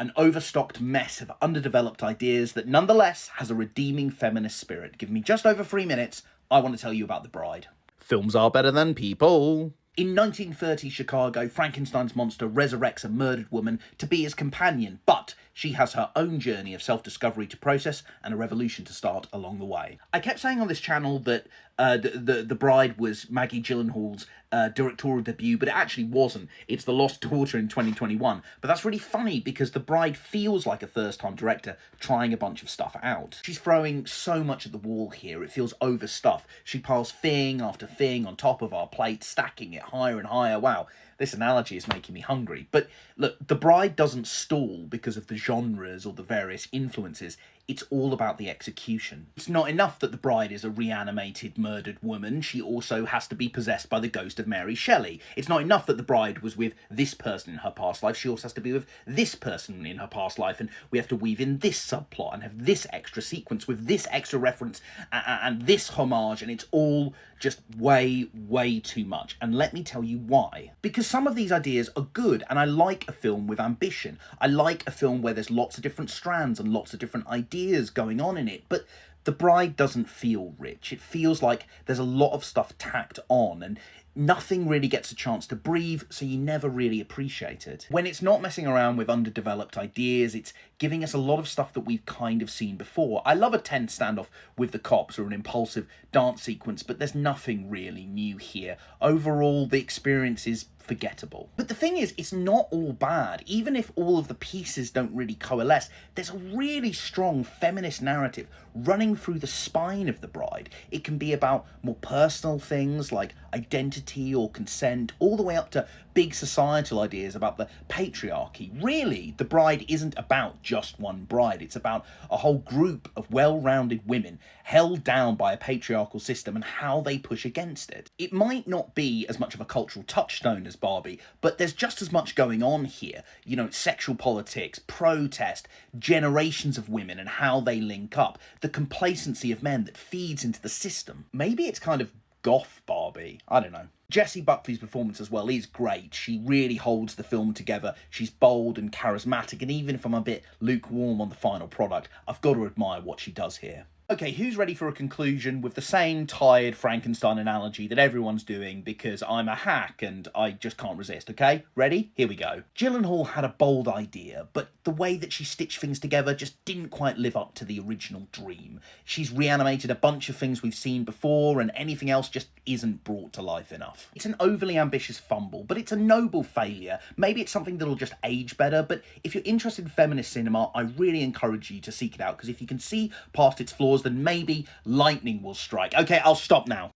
an overstocked mess of underdeveloped ideas that nonetheless has a redeeming feminist spirit. Give me just over 3 minutes, I want to tell you about The Bride. Films are better than people. In 1930 Chicago, Frankenstein's monster resurrects a murdered woman to be his companion, but she has her own journey of self-discovery to process and a revolution to start along the way. I kept saying on this channel that the Bride was Maggie Gyllenhaal's directorial debut, but it actually wasn't. It's The Lost Daughter in 2021. But that's really funny because The Bride feels like a first-time director trying a bunch of stuff out. She's throwing so much at the wall here, it feels overstuffed. She piles thing after thing on top of our plate, stacking it higher and higher. Wow, this analogy is making me hungry. But look, The Bride doesn't stall because of the genres or the various influences. It's all about the execution. It's not enough that the bride is a reanimated, murdered woman. She also has to be possessed by the ghost of Mary Shelley. It's not enough that the bride was with this person in her past life. She also has to be with this person in her past life. And we have to weave in this subplot and have this extra sequence with this extra reference and this homage. And it's all just way, way too much. And let me tell you why. Because some of these ideas are good, and I like a film with ambition. I like a film where there's lots of different strands and lots of different ideas going on in it, but The Bride doesn't feel rich. It feels like there's a lot of stuff tacked on, and nothing really gets a chance to breathe, so you never really appreciate it. When it's not messing around with underdeveloped ideas, it's giving us a lot of stuff that we've kind of seen before. I love a tense standoff with the cops or an impulsive dance sequence, but there's nothing really new here. Overall, the experience is forgettable. But the thing is, it's not all bad. Even if all of the pieces don't really coalesce, there's a really strong feminist narrative running through the spine of The Bride. It can be about more personal things like identity or consent, all the way up to big societal ideas about the patriarchy. Really, The Bride isn't about just one bride. It's about a whole group of well-rounded women held down by a patriarchal system and how they push against it. It might not be as much of a cultural touchstone as Barbie, but there's just as much going on here. You know, sexual politics, protest, generations of women and how they link up, the complacency of men that feeds into the system. Maybe it's kind of goth Barbie. I don't know. Jessie Buckley's performance as well is great. She really holds the film together. She's bold and charismatic, and even if I'm a bit lukewarm on the final product, I've got to admire what she does here. Okay, who's ready for a conclusion with the same tired Frankenstein analogy that everyone's doing because I'm a hack and I just can't resist, okay? Ready? Here we go. Gyllenhaal had a bold idea, but the way that she stitched things together just didn't quite live up to the original dream. She's reanimated a bunch of things we've seen before, and anything else just isn't brought to life enough. It's an overly ambitious fumble, but it's a noble failure. Maybe it's something that'll just age better, but if you're interested in feminist cinema, I really encourage you to seek it out, because if you can see past its flaws, then maybe lightning will strike. Okay, I'll stop now.